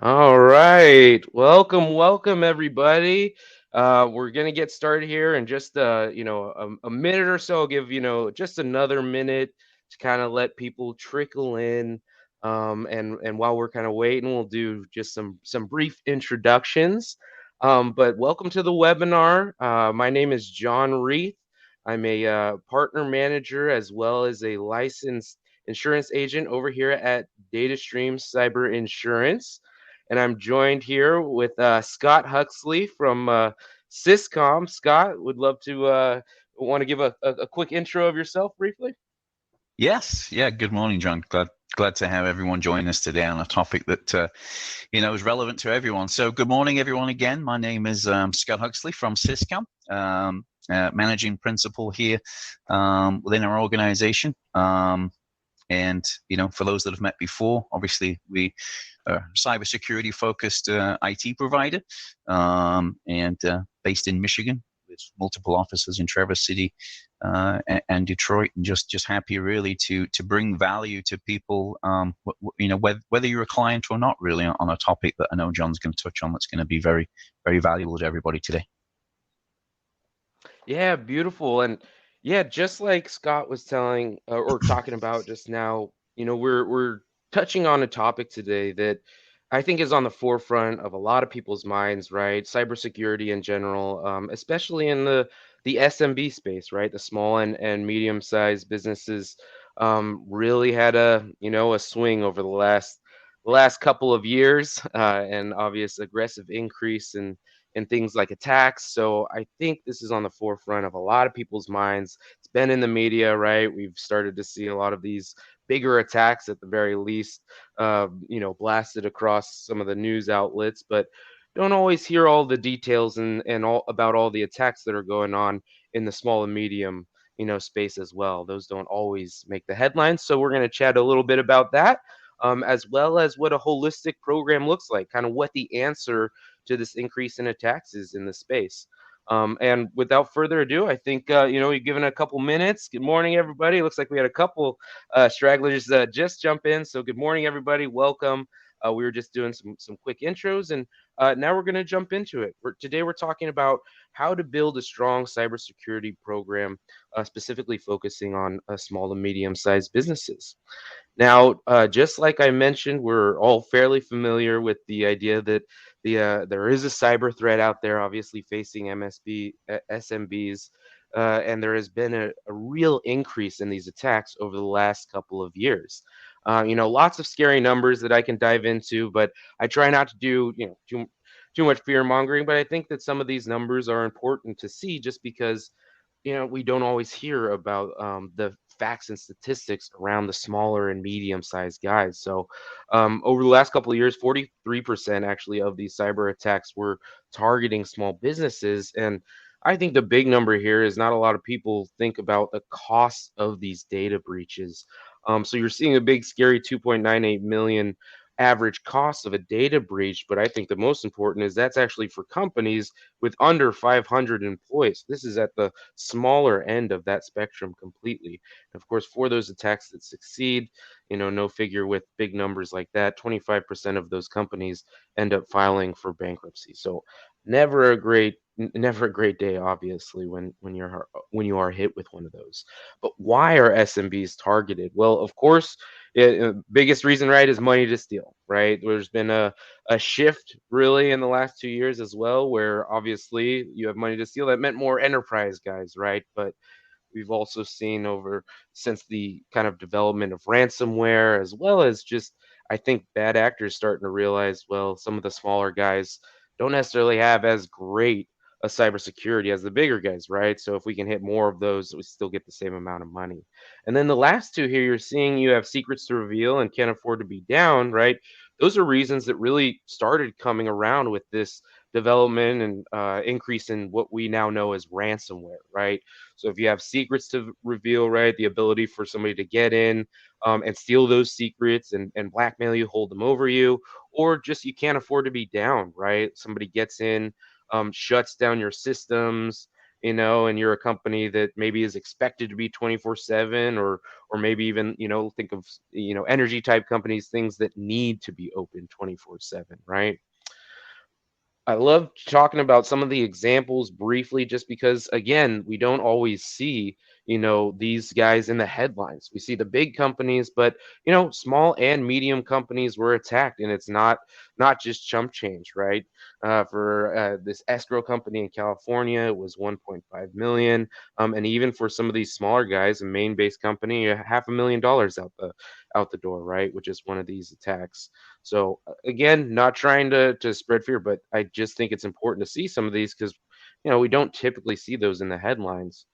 All right. Welcome everybody. We're gonna get started here in just a minute or so. I'll give just another minute to kind of let people trickle in. And while we're kind of waiting, we'll do just some brief introductions. But welcome to the webinar. My name is John Reith. I'm a partner manager as well as a licensed insurance agent over here at DataStream Cyber Insurance, and I'm joined here with Scott Huxley from Syscom. Scott, would love to want to give a quick intro of yourself briefly. Yes, yeah. Good morning, John. Glad to have everyone join us today on a topic that is relevant to everyone. So, good morning, everyone. Again, my name is Scott Huxley from Syscom, managing principal here within our organization. And for those that have met before, obviously we are a cybersecurity focused IT provider, and based in Michigan, with multiple offices in Traverse City and Detroit, and just happy really to bring value to people. Whether you're a client or not, really, on a topic that I know John's going to touch on, that's going to be very, very valuable to everybody today. Yeah, beautiful. And yeah, just like Scott was telling or talking about just now, we're touching on a topic today that I think is on the forefront of a lot of people's minds, right? Cybersecurity in general, especially in the SMB space, right? The small and medium-sized businesses really had a swing over the last couple of years, and obvious aggressive increase in things like attacks. So I think this is on the forefront of a lot of people's minds. It's been in the media, right? We've started to see a lot of these bigger attacks at the very least, blasted across some of the news outlets, but don't always hear all the details and all about all the attacks that are going on in the small and medium space as well. Those don't always make the headlines. So we're going to chat a little bit about that. As well as what a holistic program looks like, kind of what the answer to this increase in attacks is in the space. And without further ado, I think we've given a couple minutes. Good morning, everybody. Looks like we had a couple stragglers just jump in. So good morning, everybody. Welcome. We were just doing some quick intros, and now we're going to jump into it. Today we're talking about how to build a strong cybersecurity program, specifically focusing on small to medium-sized businesses. Now, just like I mentioned, we're all fairly familiar with the idea that there is a cyber threat out there, obviously facing SMBs, and there has been a real increase in these attacks over the last couple of years. Lots of scary numbers that I can dive into, but I try not to do too much fear mongering. But I think that some of these numbers are important to see, just because we don't always hear about the facts and statistics around the smaller and medium-sized guys. So, over the last couple of years, 43% actually of these cyber attacks were targeting small businesses. And I think the big number here is not a lot of people think about the cost of these data breaches. So you're seeing a big, scary 2.98 million average cost of a data breach, but I think the most important is that's actually for companies with under 500 employees. This is at the smaller end of that spectrum completely. And of course, for those attacks that succeed, no figure with big numbers like that, 25% of those companies end up filing for bankruptcy. So never a great day, obviously, when you are hit with one of those. But why are SMBs targeted? Well, of course, biggest reason, right, is money to steal, right? There's been a shift really in the last 2 years as well, where obviously you have money to steal. That meant more enterprise guys, right? But we've also seen over since the kind of development of ransomware, as well as just, I think, bad actors starting to realize, well, some of the smaller guys don't necessarily have as great a cybersecurity as the bigger guys, right? So if we can hit more of those, we still get the same amount of money. And then the last two here, you're seeing you have secrets to reveal and can't afford to be down, right? Those are reasons that really started coming around with this development and increase in what we now know as ransomware, right? So if you have secrets to reveal, right, the ability for somebody to get in and steal those secrets and blackmail you, hold them over you, or just you can't afford to be down, right? Somebody gets in, shuts down your systems, and you're a company that maybe is expected to be 24/7, or maybe even, think of, energy type companies, things that need to be open 24/7, right? I love talking about some of the examples briefly just because, again, we don't always see, these guys in the headlines. We see the big companies, but, small and medium companies were attacked, and it's not just chump change, right? For this escrow company in California, it was 1.5 million, and even for some of these smaller guys, a Maine-based company, $500,000 out the door, right? Which is one of these attacks. So again, not trying to spread fear, but I just think it's important to see some of these because we don't typically see those in the headlines.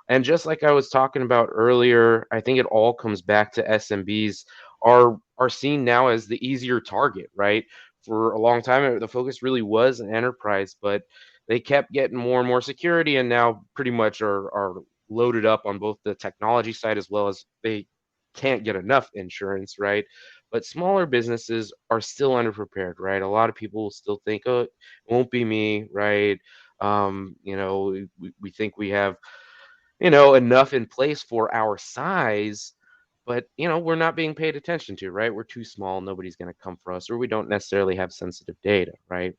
And just like I was talking about earlier, I think it all comes back to SMBs are seen now as the easier target, right? For a long time, the focus really was an enterprise, but they kept getting more and more security, and now pretty much are loaded up on both the technology side as well as they can't get enough insurance, right? But smaller businesses are still underprepared, right? A lot of people still think, oh, it won't be me, right? We think we have, enough in place for our size, but we're not being paid attention to, right? We're too small, nobody's going to come for us, or we don't necessarily have sensitive data, right?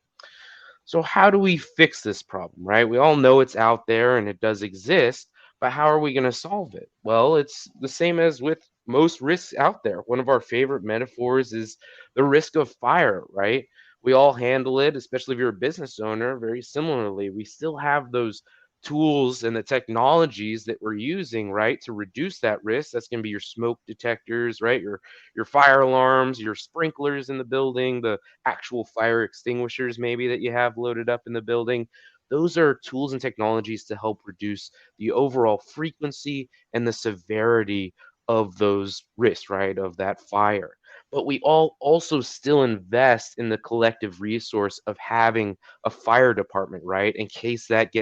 So how do we fix this problem, right? We all know it's out there and it does exist, but how are we going to solve it? Well, it's the same as with most risks out there. One of our favorite metaphors is the risk of fire, right? We all handle it, especially if you're a business owner, very similarly. We still have those tools and the technologies that we're using, right, to reduce that risk. That's going to be your smoke detectors, right? Your fire alarms, your sprinklers in the building, the actual fire extinguishers maybe that you have loaded up in the building. Those are tools and technologies to help reduce the overall frequency and the severity of those risks, right? Of that fire. But we all also still invest in the collective resource of having a fire department, right? In case that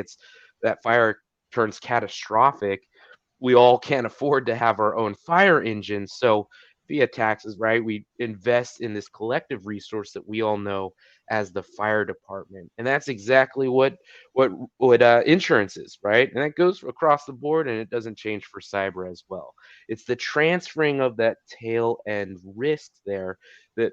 fire turns catastrophic, we all can't afford to have our own fire engine. So via taxes, right, we invest in this collective resource that we all know as the fire department, and that's exactly what insurance is, right? And that goes across the board, and it doesn't change for cyber as well. It's the transferring of that tail end risk there that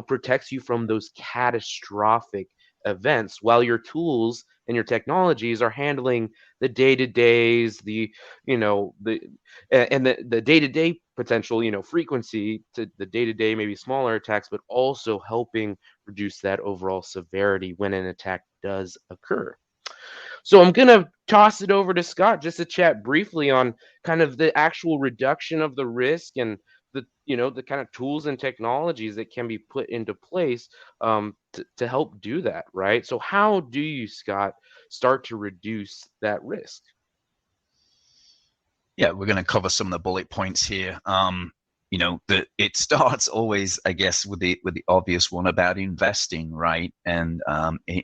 protects you from those catastrophic events while your tools and your technologies are handling the day-to-days, and the day-to-day potential, frequency to the day-to-day, maybe smaller attacks, but also helping reduce that overall severity when an attack does occur. So I'm gonna toss it over to Scott just to chat briefly on kind of the actual reduction of the risk and the kind of tools and technologies that can be put into place to help do that, right? So how do you, Scott, start to reduce that risk? Yeah, we're going to cover some of the bullet points here. That it starts always, I guess, with the obvious one about investing, right? And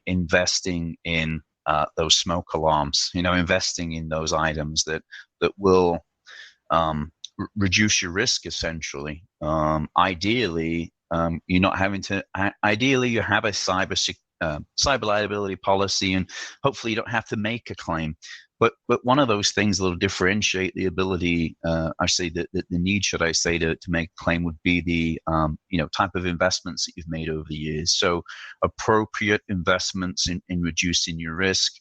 investing in those smoke alarms. Investing in those items that will reduce your risk essentially. Ideally, you're not having to. Ideally, you have a cyber liability policy, and hopefully, you don't have to make a claim. But one of those things that'll differentiate the ability, I say the need, should I say, to make a claim would be the type of investments that you've made over the years. So appropriate investments in reducing your risk.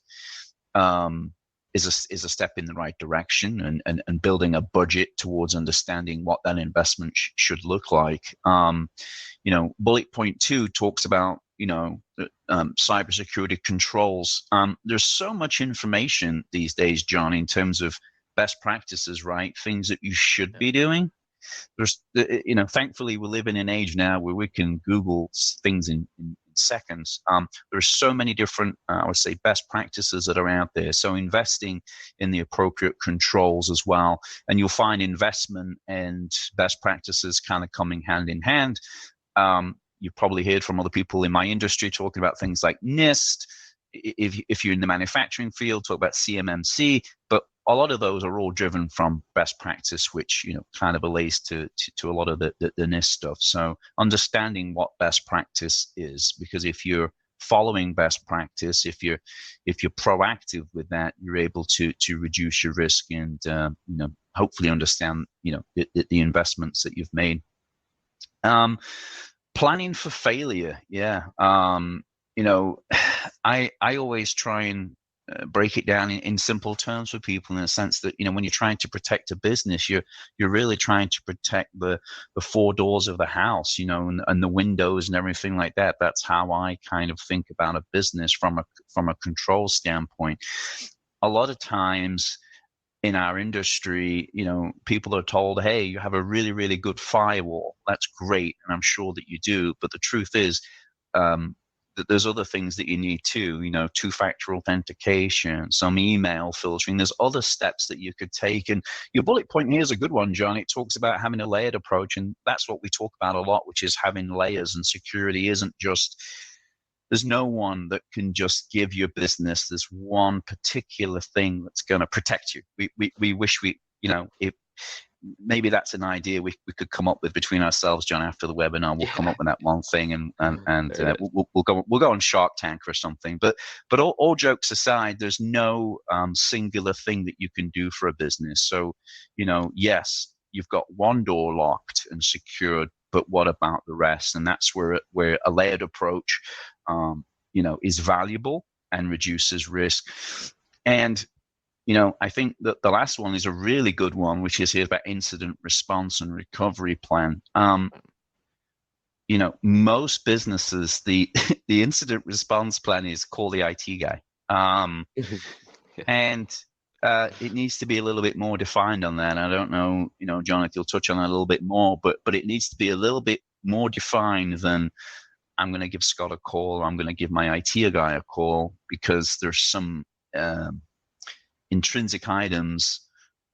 Is a step in the right direction, and building a budget towards understanding what that investment should look like. Bullet point 2 talks about cybersecurity controls. There's so much information these days, John, in terms of best practices, right? Things that you should be doing. There's, thankfully, we live in an age now where we can Google things in seconds. There's so many different, I would say, best practices that are out there. So investing in the appropriate controls as well, and you'll find investment and best practices kind of coming hand in hand. You've probably heard from other people in my industry talking about things like NIST. If you're in the manufacturing field, talk about CMMC, but a lot of those are all driven from best practice, which kind of relates to a lot of the NIST stuff. So understanding what best practice is, because if you're following best practice, if you're proactive with that, you're able to reduce your risk and hopefully understand the investments that you've made. Planning for failure, yeah. I always try and break it down in simple terms for people, in the sense that when you're trying to protect a business, you're really trying to protect the four doors of the house, and the windows and everything like that. That's how I kind of think about a business from a control standpoint. A lot of times in our industry, people are told, hey, you have a really, really good firewall. That's great. And I'm sure that you do. But the truth is, that there's other things that you need too, two-factor authentication, some email filtering. There's other steps that you could take. And your bullet point here is a good one, John. It talks about having a layered approach. And that's what we talk about a lot, which is having layers. And security isn't just, there's no one that can just give your business this one particular thing that's going to protect you. We wish if maybe that's an idea we could come up with between ourselves, John. After the webinar, we'll come up with that one thing, and we'll go on Shark Tank or something. But all jokes aside, there's no singular thing that you can do for a business. So yes, you've got one door locked and secured, but what about the rest? And that's where a layered approach is valuable and reduces risk. And I think that the last one is a really good one, which is here about incident response and recovery plan. Most businesses, the incident response plan is call the IT guy. And it needs to be a little bit more defined on that. I don't know, John, if you'll touch on that a little bit more, but it needs to be a little bit more defined than I'm going to give Scott a call, or I'm going to give my IT guy a call, because there's some intrinsic items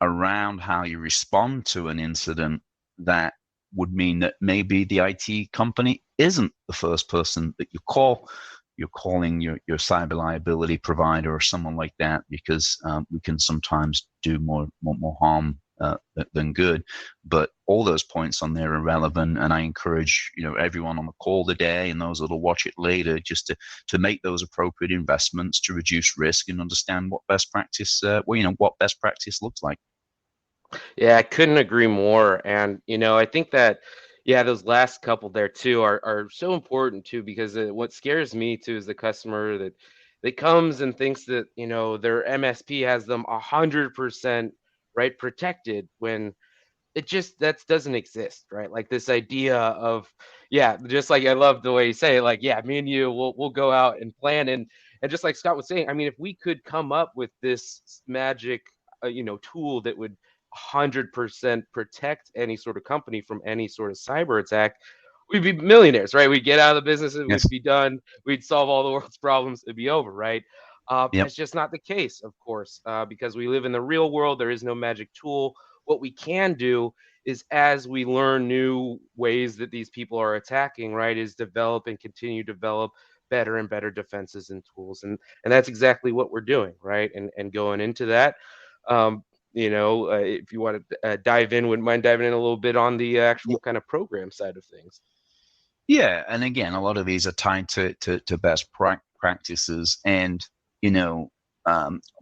around how you respond to an incident that would mean that maybe the IT company isn't the first person that you call. You're calling your cyber liability provider or someone like that, because we can sometimes do more harm than good. But all those points on there are relevant, and I encourage everyone on the call today and those that'll watch it later just to make those appropriate investments to reduce risk and understand what best practice what best practice looks like. Yeah, I couldn't agree more. And I think that those last couple there too are so important too, because what scares me too is the customer that comes and thinks that their MSP has them 100% right protected, when it just that doesn't exist, right? Like this idea of just like I love the way you say it, like me and you we'll go out and plan, and just like Scott was saying, I mean, if we could come up with this magic tool that would 100% protect any sort of company from any sort of cyber attack, we'd be millionaires, right? We'd get out of the businesses, we'd Yes. be done, we'd solve all the world's problems, it'd be over, right? Yep. That's just not the case, of course, because we live in the real world. There is no magic tool. What we can do is, as we learn new ways that these people are attacking, right, is develop and continue to develop better and better defenses and tools, and that's exactly what we're doing, right? And going into that, if you want to wouldn't mind diving in a little bit on the actual kind of program side of things. Yeah, and again, a lot of these are tied to best practices and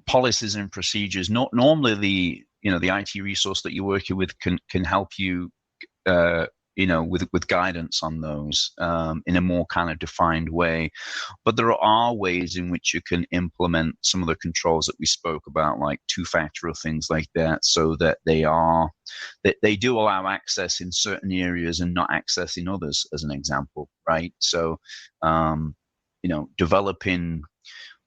policies and procedures. Not normally the IT resource that you're working with can help you with guidance on those in a more kind of defined way. But there are ways in which you can implement some of the controls that we spoke about, like two-factor or things like that, so that they do allow access in certain areas and not access in others, as an example, right? So, developing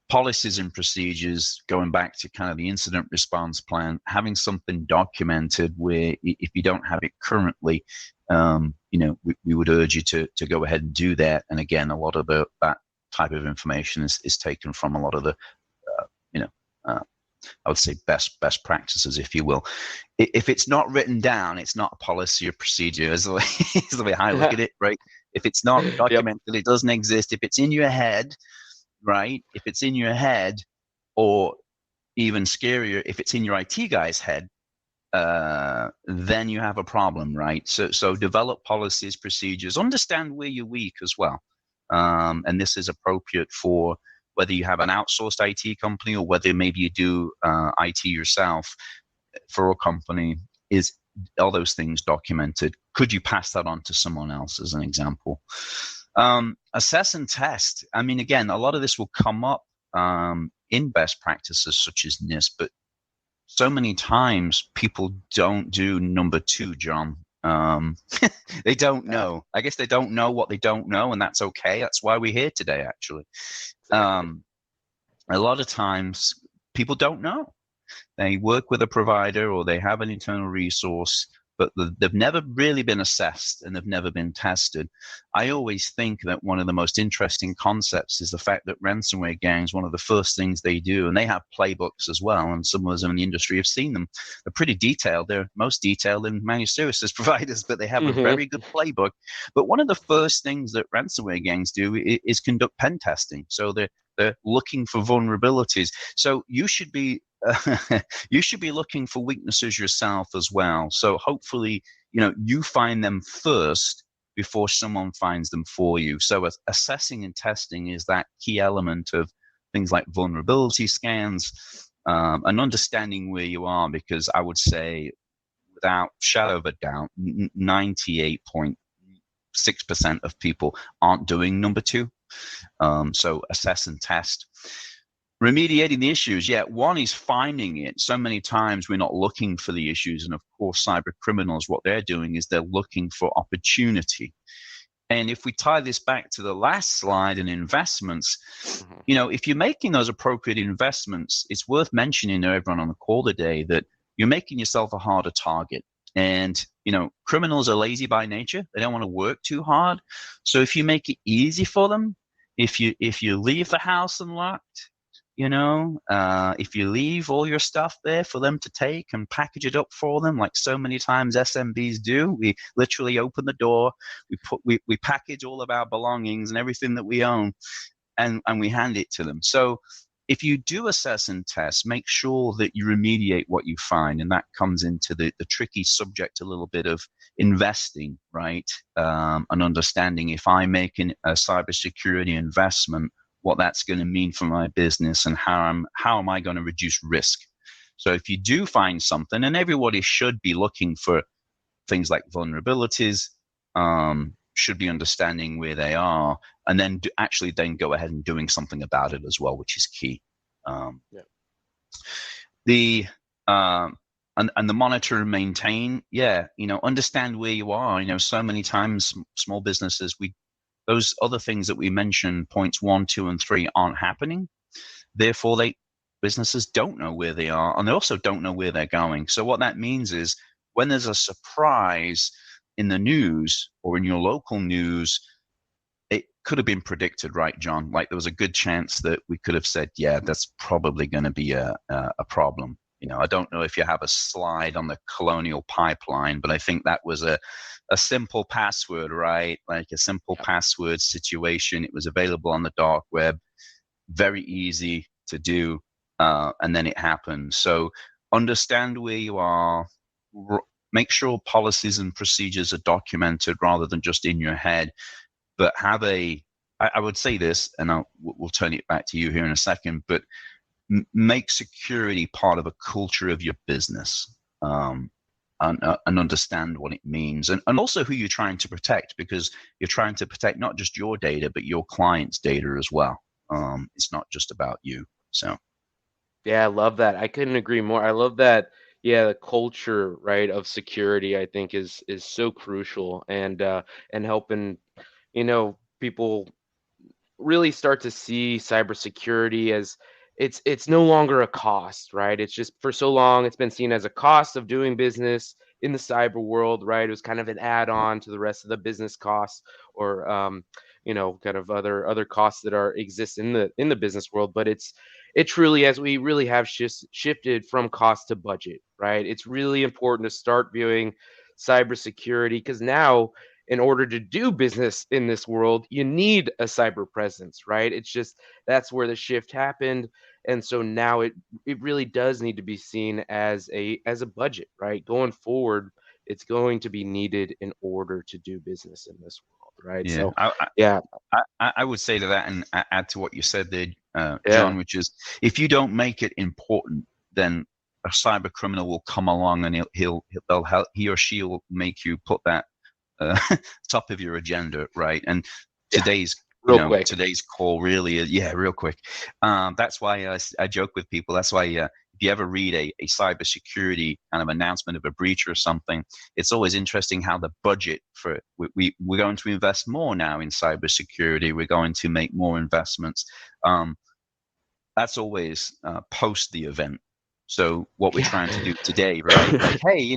policies and procedures, going back to kind of the incident response plan, having something documented where if you don't have it currently, we would urge you to go ahead and do that. And again, a lot of that type of information is taken from a lot of the, I would say best practices, if you will. If it's not written down, it's not a policy or procedure, is the way I look at it, right? If it's not documented, Yep. it doesn't exist. If it's in your head, right? If it's in your head, or even scarier, if it's in your IT guy's head, then you have a problem, right? So develop policies, procedures, understand where you're weak as well. And this is appropriate for whether you have an outsourced IT company or whether maybe you do IT yourself for a company. Is all those things documented? Could you pass that on to someone else, as an example? Assess and test. I mean, again, a lot of this will come up in best practices such as NIST, but so many times people don't do number two, John. They don't Yeah, know. I guess they don't know what they don't know, and that's okay. That's why we're here today, actually. exactly. A lot of times people don't know. They work with a provider or they have an internal resource, but they've never really been assessed and they've never been tested. I always think that one of the most interesting concepts is the fact that ransomware gangs, one of the first things they do, and they have playbooks as well, and some of us in the industry have seen them. They're pretty detailed. They're most detailed than managed services providers, but they have a Hmm. very good playbook. But one of the first things that ransomware gangs do is conduct pen testing. So they're looking for vulnerabilities. So you should be you should be looking for weaknesses yourself as well. So hopefully, you find them first before someone finds them for you. So assessing and testing is that key element of things like vulnerability scans, and understanding where you are, because I would say without shadow of a doubt, 98.6% of people aren't doing number two. So assess and test. Remediating the issues, yeah, one is finding it. So many times we're not looking for the issues. And of course, cyber criminals, what they're doing is they're looking for opportunity. And if we tie this back to the last slide in investments, Hmm. if you're making those appropriate investments, it's worth mentioning to everyone on the call today that you're making yourself a harder target. And, criminals are lazy by nature. They don't want to work too hard. So if you make it easy for them, if you leave the house unlocked, if you leave all your stuff there for them to take and package it up for them, like so many times SMBs do, we literally open the door, we package all of our belongings and everything that we own, and we hand it to them. So if you do assess and test, make sure that you remediate what you find, and that comes into the tricky subject a little bit of investing, right? And understanding if I'm making a cybersecurity investment, what that's going to mean for my business and how am I going to reduce risk. So if you do find something, and everybody should be looking for things like vulnerabilities, should be understanding where they are, and then actually then go ahead and doing something about it as well, which is key. Um, Yeah. the and the monitor and maintain, yeah, understand where you are. So many times small businesses, those other things that we mentioned, points 1, 2, and 3, aren't happening. Therefore, businesses don't know where they are, and they also don't know where they're going. So what that means is when there's a surprise in the news or in your local news, it could have been predicted, right, John? Like there was a good chance that we could have said, yeah, that's probably going to be a problem. I don't know if you have a slide on the Colonial Pipeline, but I think that was a simple password, right? Like a simple Yeah. password situation. It was available on the dark web, very easy to do, and then it happened. So understand where you are. Make sure policies and procedures are documented rather than just in your head. But I would say this, and we'll turn it back to you here in a second. But make security part of a culture of your business. And understand what it means, and also who you're trying to protect, because you're trying to protect not just your data, but your client's data as well. It's not just about you. So, Yeah, I love that. I couldn't agree more. I love that. Yeah, the culture, right, of security, I think is so crucial, and helping, people really start to see cybersecurity as it's no longer a cost, right? It's just for so long it's been seen as a cost of doing business in the cyber world, right? It was kind of an add-on to the rest of the business costs, or kind of other costs that are exist in the business world. But it truly, as we really have shifted from cost to budget, right? It's really important to start viewing cybersecurity, because now, in order to do business in this world, you need a cyber presence, right? It's just that's where the shift happened. And so now it really does need to be seen as a budget, right? Going forward, it's going to be needed in order to do business in this right? Yeah. So, yeah, I would say to that and add to what you said there, yeah, John, which is if you don't make it important, then a cyber criminal will come along and he or she will make you put that uh, top of your agenda, right? And yeah, today's real quick. today's call really is, yeah, real quick. That's why I joke with people. That's why if you ever read a cybersecurity kind of announcement of a breach or something, it's always interesting how the budget for we're going to invest more now in cybersecurity. We're going to make more investments. Um, that's always post the event. So what we're Yeah. trying to do today, right? Like, hey,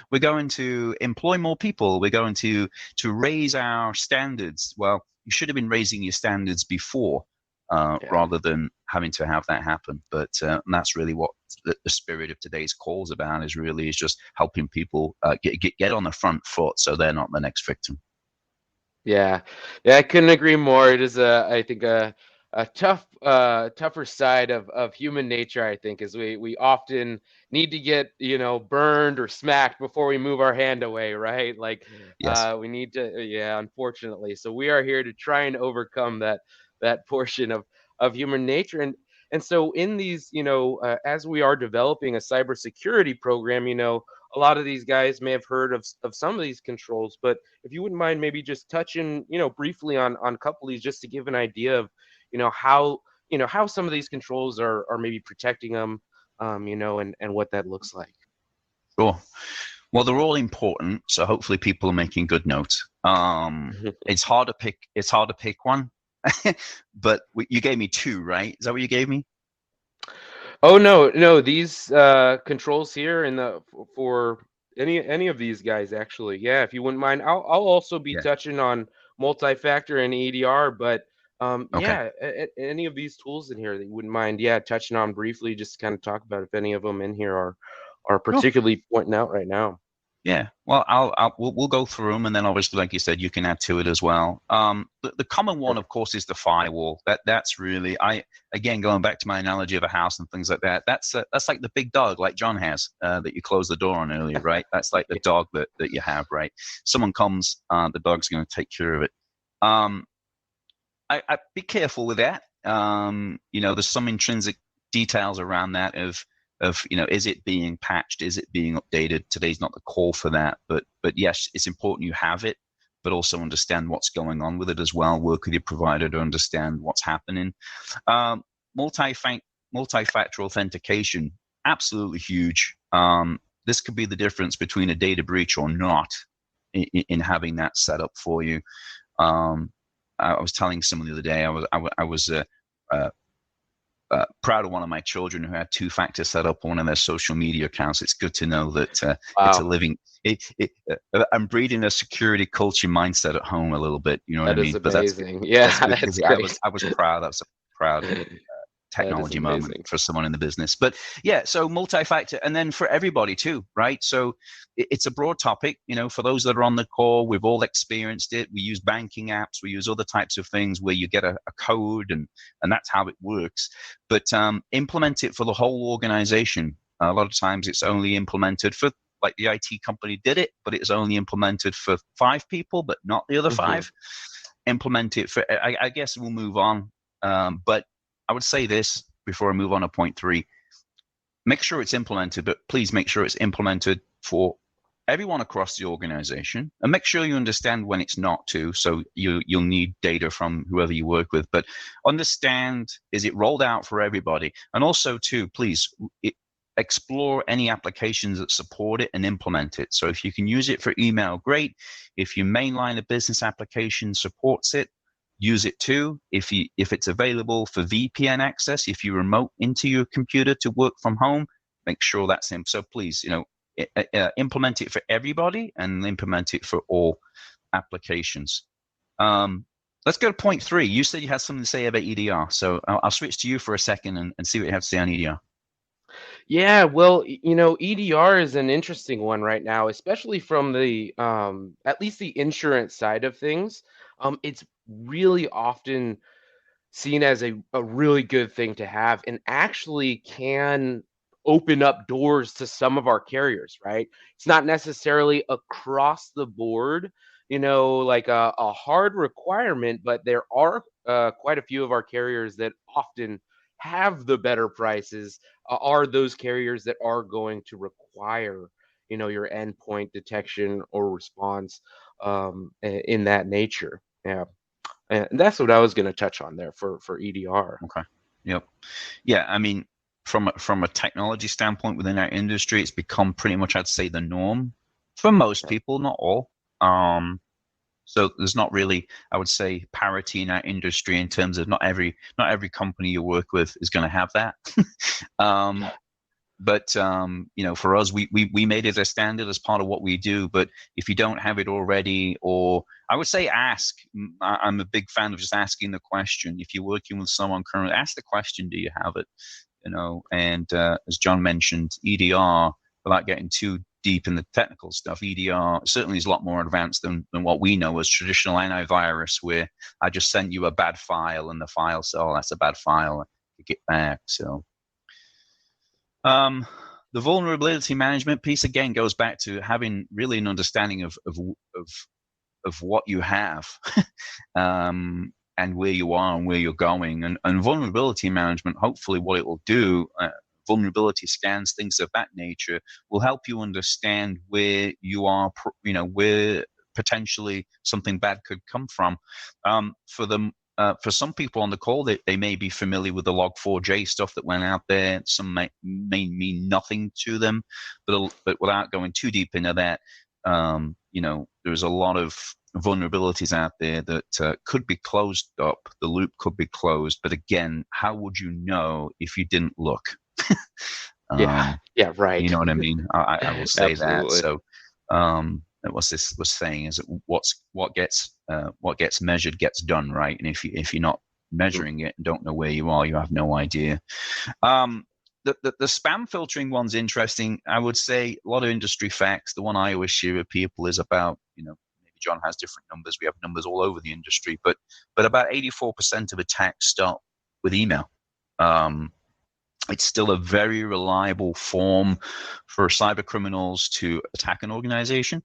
we're going to employ more people. We're going to raise our standards. Well, you should have been raising your standards before, Yeah. rather than having to have that happen. But and that's really what the spirit of today's call is about. Is just helping people get on the front foot, so they're not the next victim. Yeah. Yeah, I couldn't agree more. It is I think a tougher side of human nature, I think, is we often need to get, burned or smacked before we move our hand away, right? Like Yes. we need to yeah, unfortunately. So we are here to try and overcome that portion of human nature. And so in these, as we are developing a cybersecurity program, a lot of these guys may have heard of some of these controls, but if you wouldn't mind maybe just touching, briefly on a couple of these just to give an idea of, how how some of these controls are maybe protecting them, and what that looks like. Sure. Well, they're all important, so hopefully people are making good notes. It's hard to pick. It's hard to pick one, but you gave me two, right? Is that what you gave me? Oh no, no, these controls here in the for any of these guys actually. Yeah, if you wouldn't mind. I'll also be Yeah. touching on multi-factor and EDR, but Okay. yeah, any of these tools in here that you wouldn't mind, yeah, touching on briefly, just to kind of talk about if any of them in here are Sure. particularly pointing out right now. Yeah. Well, we'll go through them, and then obviously, like you said, you can add to it as well. The common one, of course, is the firewall. That's really again going back to my analogy of a house and things like that. That's like the big dog, like John has, that you closed the door on earlier, right? That's like the dog that you have, right? Someone comes, the dog's going to take care of it. Um, I be careful with that. There's some intrinsic details around that of is it being patched, is it being updated? Today's not the call for that, but yes, it's important you have it, but also understand what's going on with it as well. Work with your provider to understand what's happening. Um, multi-factor authentication, absolutely huge. This could be the difference between a data breach or not in having that set up for you. Um, I was telling someone the other day, I was uh, proud of one of my children who had two-factor set up on one of their social media accounts. It's good to know that it's a Wow, living. I'm breeding a security culture mindset at home a little bit. You know what I that is mean? But that's good. amazing. That's Yeah, good that's because great. I was proud. I was proud That is technology moment amazing. for someone in the business. But yeah, so multi-factor, and then for everybody too, right? So it's a broad topic. For those that are on the call, we've all experienced it. We use banking apps, we use other types of things where you get a code, and that's how it works. But implement it for the whole organization. A lot of times, it's only implemented for, like, the IT company did it, but it's only implemented for 5 people, but not the other Hmm. 5. Implement it for. I guess we'll move on, but I would say this before I move on to point 3. Make sure it's implemented, but please make sure it's implemented for everyone across the organization, and make sure you understand when it's not too. So you'll need data from whoever you work with, but understand, is it rolled out for everybody? And also too, please explore any applications that support it and implement it. So if you can use it for email, great. If your mainline of business application supports it, use it too. If it's available for VPN access, if you remote into your computer to work from home, make sure that's in. So please, implement it for everybody and implement it for all applications. Um, let's go to point 3. You said you had something to say about EDR, so I'll switch to you for a second and see what you have to say on EDR. Yeah, well, EDR is an interesting one right now, especially from the at least the insurance side of things. It's really often seen as a really good thing to have and actually can open up doors to some of our carriers, right? It's not necessarily across the board, like a hard requirement, but there are quite a few of our carriers that often have the better prices, are those carriers that are going to require, your endpoint detection or response in that nature. Yeah. And that's what I was going to touch on there for EDR. Okay. Yep. Yeah. I mean, from a technology standpoint within our industry, it's become pretty much, I'd say, the norm for most people, not all. So there's not really, I would say, parity in our industry in terms of not every company you work with is going to have that. But for us, we made it a standard as part of what we do. But if you don't have it already, or I would say ask. I'm a big fan of just asking the question. If you're working with someone currently, ask the question, do you have it? And as John mentioned, EDR, without getting too deep in the technical stuff, EDR certainly is a lot more advanced than what we know as traditional antivirus, where I just sent you a bad file and the file says, oh, that's a bad file, I get back. So the vulnerability management piece again goes back to having really an understanding of what you have, and where you are and where you're going. And vulnerability management, hopefully, what it will do, vulnerability scans, things of that nature, will help you understand where you are, where potentially something bad could come from. For some people on the call, they may be familiar with the Log4j stuff that went out there. Some may mean nothing to them, but without going too deep into that, there's a lot of vulnerabilities out there that could be closed up. The loop could be closed, but again, how would you know if you didn't look? Yeah, yeah, right. You know what I mean? I will say that. Absolutely. So, what this was saying is that what gets measured gets done, right? And if you're not measuring it and don't know where you are, you have no idea. The spam filtering one's interesting. I would say a lot of industry facts. The one I always share with people is about, maybe John has different numbers. We have numbers all over the industry, but about 84% of attacks start with email. It's still a very reliable form for cyber criminals to attack an organization.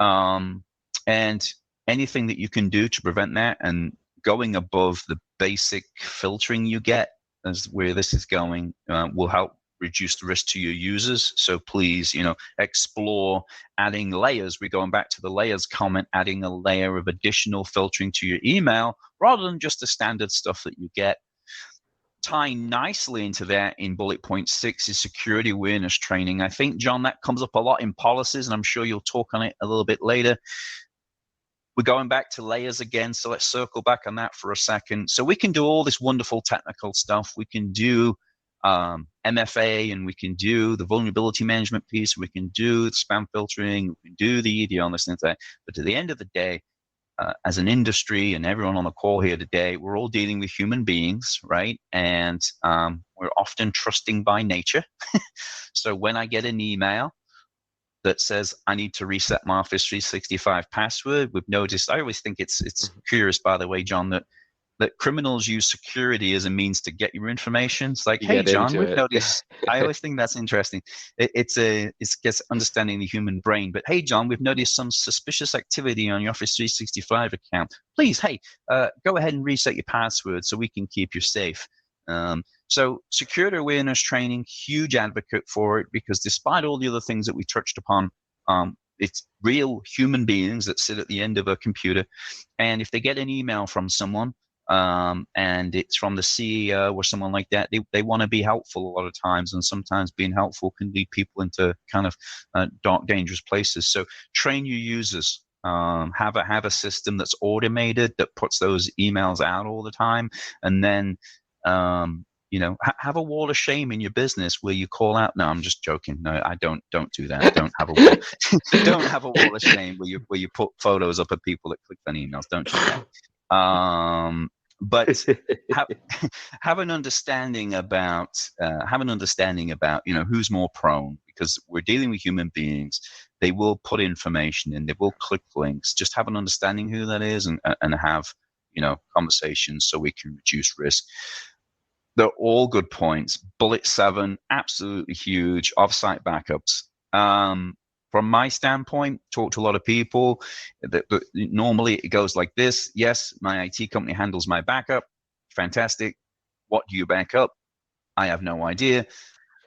And anything that you can do to prevent that, and going above the basic filtering you get, as where this is going, will help reduce the risk to your users. So please, explore adding layers. We're going back to the layers comment, adding a layer of additional filtering to your email rather than just the standard stuff that you get. Tying nicely into that in bullet point 6 is security awareness training. I think, John, that comes up a lot in policies, and I'm sure you'll talk on it a little bit later. We're going back to layers again, so let's circle back on that for a second. So we can do all this wonderful technical stuff. We can do MFA, and we can do the vulnerability management piece. We can do the spam filtering. We can do the EDR and this and that. But at the end of the day, as an industry and everyone on the call here today, we're all dealing with human beings, right? And we're often trusting by nature. So when I get an email that says I need to reset my Office 365 password, we've noticed, I always think it's curious, by the way, John, that criminals use security as a means to get your information. It's like, You hey, get John, into we've it. noticed. I always think that's interesting. It's gets understanding the human brain. But hey, John, we've noticed some suspicious activity on your Office 365 account. Please, hey, go ahead and reset your password so we can keep you safe. So security awareness training, huge advocate for it, because despite all the other things that we touched upon, it's real human beings that sit at the end of a computer. And if they get an email from someone, and it's from the CEO or someone like that, they want to be helpful a lot of times, and sometimes being helpful can lead people into kind of dark, dangerous places. So train your users. Have a system that's automated, that puts those emails out all the time, and then have a wall of shame in your business where you call out. No, I'm just joking. No, I don't do that. Don't have a wall. Don't have a wall of shame where you put photos up of people that click on emails. Don't do that. But have an understanding about who's more prone, because we're dealing with human beings. They will put information in, they will click links. Just have an understanding who that is, and have conversations so we can reduce risk. They're all good points. Bullet 7, absolutely huge. Offsite backups. from my standpoint, talk to a lot of people, normally it goes like this. Yes, my IT company handles my backup. Fantastic. What do you back up? I have no idea.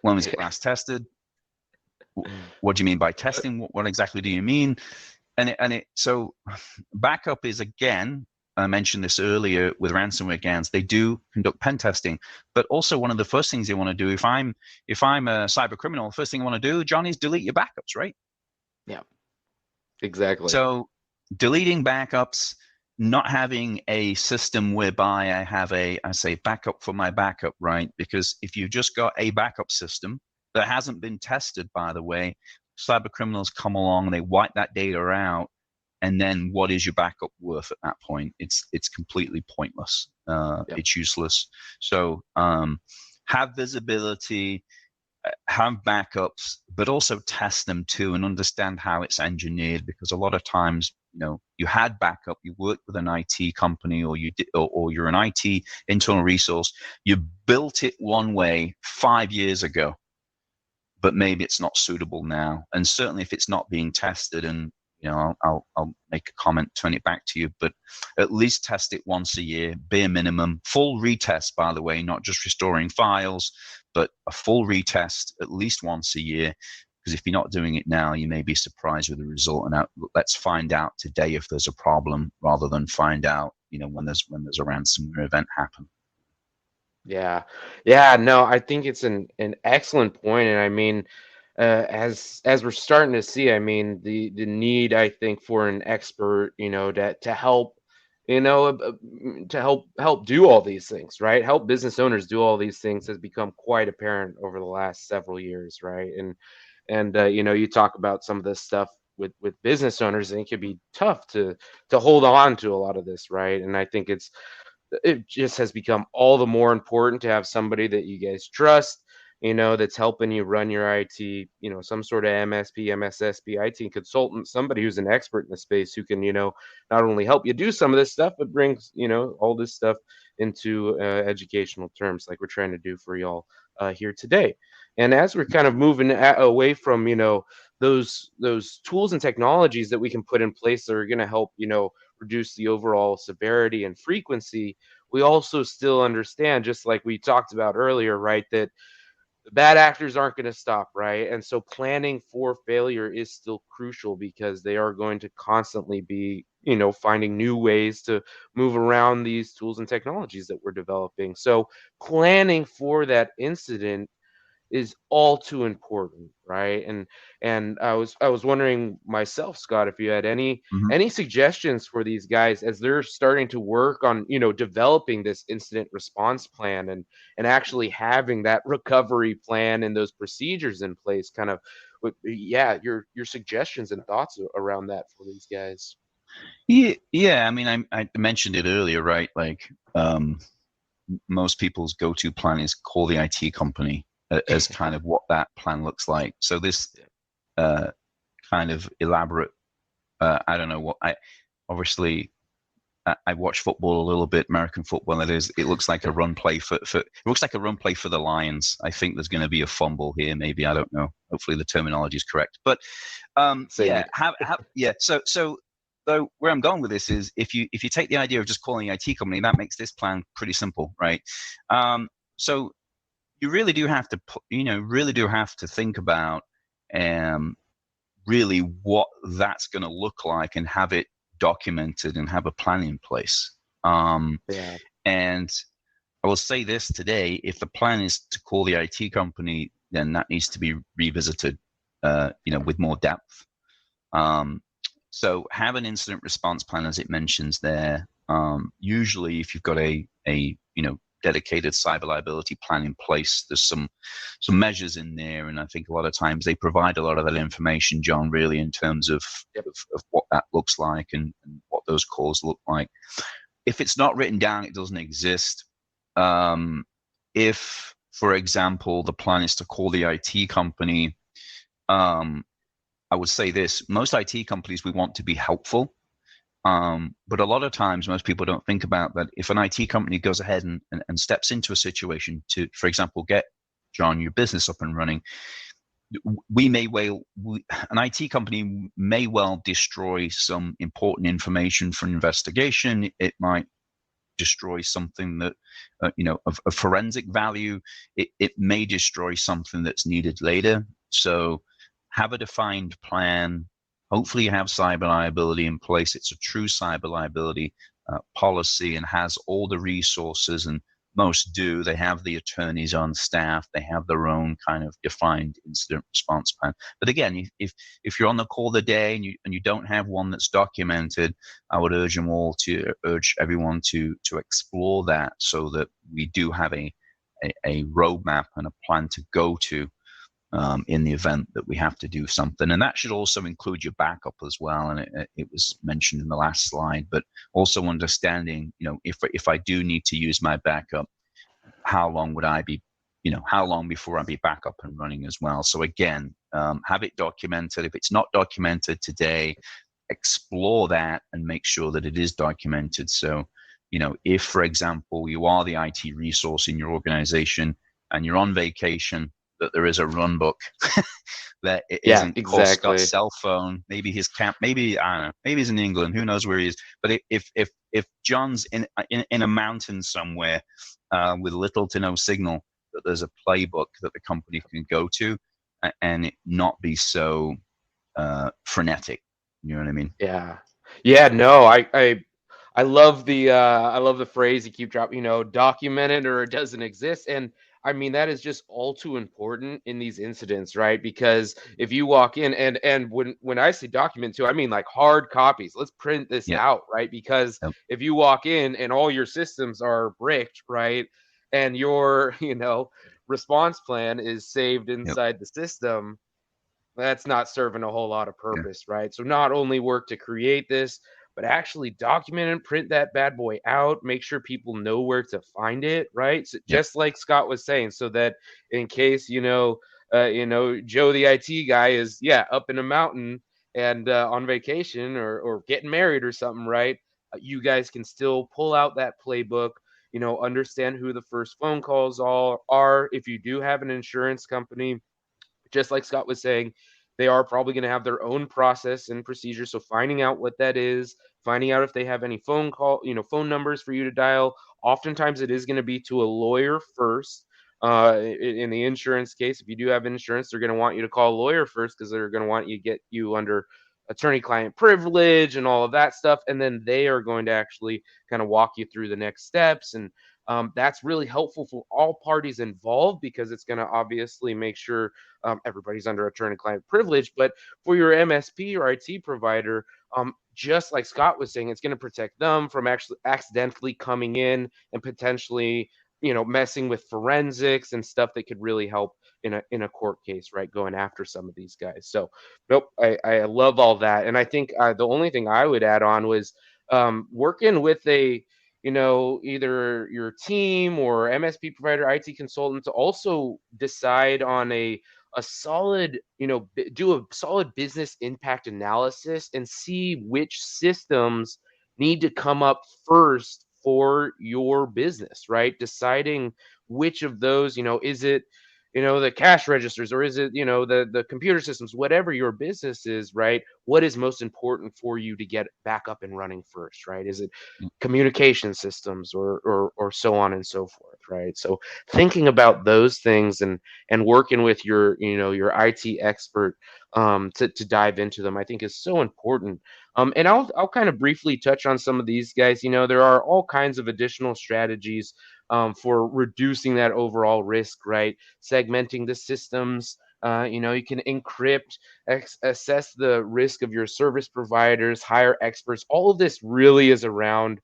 When was it last tested? What do you mean by testing? What exactly do you mean? So backup is, again, I mentioned this earlier with ransomware GANs, they do conduct pen testing, but also one of the first things they want to do, if I'm a cyber criminal, the first thing I want to do, John, is delete your backups, right? Yeah, exactly. So deleting backups, not having a system whereby I say backup for my backup, right? Because if you've just got a backup system that hasn't been tested, by the way, cyber criminals come along, they wipe that data out, and then what is your backup worth at that point? It's completely pointless. Yep. It's useless. So have visibility, have backups, but also test them too and understand how it's engineered, because a lot of times, you had backup, you worked with an IT company, or you're an IT internal resource, you built it one way 5 years ago, but maybe it's not suitable now. And certainly if it's not being tested, and I'll make a comment, turn it back to you, but at least test it once a year, bare minimum. Full retest, by the way, not just restoring files, but a full retest at least once a year. Because if you're not doing it now, you may be surprised with the result. And let's find out today if there's a problem, rather than find out, when there's a ransomware event happen. Yeah. Yeah, no, I think it's an excellent point. And I mean, as we're starting to see, I mean, the need, I think, for an expert, to help, to help do all these things, right? Help business owners do all these things has become quite apparent over the last several years, right? And you talk about some of this stuff with business owners, and it can be tough to hold on to a lot of this, right? And I think it just has become all the more important to have somebody that you guys trust, that's helping you run your IT, some sort of MSP, MSSP, IT consultant, somebody who's an expert in the space who can, not only help you do some of this stuff, but brings, all this stuff into educational terms like we're trying to do for y'all here today. And as we're kind of moving away from, those tools and technologies that we can put in place that are going to help, reduce the overall severity and frequency, we also still understand, just like we talked about earlier, right, that the bad actors aren't going to stop, right? And so planning for failure is still crucial, because they are going to constantly be, finding new ways to move around these tools and technologies that we're developing. So planning for that incident is all too important, right? And I was wondering myself, Scott, if you had Mm-hmm. any suggestions for these guys as they're starting to work on, developing this incident response plan, and actually having that recovery plan and those procedures in place, kind of yeah, your suggestions and thoughts around that for these guys. Yeah. I mean, I mentioned it earlier, right? Like, most people's go-to plan is call the IT company, as kind of what that plan looks like. So this kind of elaborate, I don't know what obviously I watch football a little bit, American football. It looks like a run play it looks like a run play for the Lions. I think there's going to be a fumble here, maybe, I don't know. Hopefully the terminology is correct. But Same. yeah. So though, where I'm going with this is, if you take the idea of just calling the IT company, that makes this plan pretty simple, right? So you really do have to think about really what that's going to look like, and have it documented, and have a plan in place. Yeah. And I will say this today: if the plan is to call the IT company, then that needs to be revisited, with more depth. So have an incident response plan, as it mentions there. Usually, if you've got a dedicated cyber liability plan in place, there's some measures in there, and I think a lot of times they provide a lot of that information, John, really, in terms of Yep. of what that looks like, and what those calls look like. If it's not written down, it doesn't exist. If, for example, the plan is to call the IT company, I would say this: most IT companies, we want to be helpful. But a lot of times, most people don't think about that. If an IT company goes ahead and steps into a situation to, for example, get, John, your business up and running, an IT company may well destroy some important information for investigation. It might destroy something that, of forensic value. It may destroy something that's needed later. So have a defined plan. Hopefully you have cyber liability in place. It's a true cyber liability policy and has all the resources, and most do. They have the attorneys on staff. They have their own kind of defined incident response plan. But again, if you're on the call today and you don't have one that's documented, I would urge everyone to explore that, so that we do have a roadmap and a plan to go to in the event that we have to do something. And that should also include your backup as well. And it was mentioned in the last slide, but also understanding, if I do need to use my backup, how long would I be, how long before I'd be back up and running as well. So again, have it documented. If it's not documented today, explore that and make sure that it is documented. So, if, for example, you are the IT resource in your organization and you're on vacation, that there is a run book that it Yeah, isn't called Scott's exactly. cell phone. Maybe his camp, maybe, I don't know, maybe he's in England. Who knows where he is? But if John's in a mountain somewhere with little to no signal, that there's a playbook that the company can go to and it not be so frenetic. You know what I mean? Yeah. Yeah, no, I love I love the phrase you keep dropping, document it or it doesn't exist. And I mean that is just all too important in these incidents, right? Because if you walk in and when I say document too, I mean like hard copies. Let's print this Yep. out, right? Because Yep. if you walk in and all your systems are bricked, right? And your, response plan is saved Yep. inside the system, that's not serving a whole lot of Yeah. purpose, right? So not only work to create this, but actually document and print that bad boy out, make sure people know where to find it, right? So Yep. just like Scott was saying, so that in case, Joe the IT guy is up in a mountain and on vacation or getting married or something, right? You guys can still pull out that playbook, understand who the first phone calls all are. If you do have an insurance company, just like Scott was saying, they are probably going to have their own process and procedure. So finding out what that is, finding out if they have any phone numbers for you to dial. Oftentimes it is going to be to a lawyer first. In the insurance case, if you do have insurance, they're going to want you to call a lawyer first because they're going to want you to get you under attorney-client privilege and all of that stuff, and then they are going to actually kind of walk you through the next steps. And that's really helpful for all parties involved because it's going to obviously make sure everybody's under attorney-client privilege. But for your MSP or IT provider, just like Scott was saying, it's going to protect them from actually accidentally coming in and potentially, messing with forensics and stuff that could really help in a court case, right? Going after some of these guys. So, nope, I love all that, and I think the only thing I would add on was working with either your team or MSP provider, IT consultant to also decide on a solid, do a solid business impact analysis and see which systems need to come up first for your business, right? Deciding which of those, is it, the cash registers, or is it, the computer systems, whatever your business is, right? What is most important for you to get back up and running first, right? Is it communication systems or so on and so forth, right? So thinking about those things and working with your IT expert to dive into them, I think is so important. And I'll kind of briefly touch on some of these guys. There are all kinds of additional strategies for reducing that overall risk, right? Segmenting the systems. You can encrypt, assess the risk of your service providers, hire experts. All of this really is around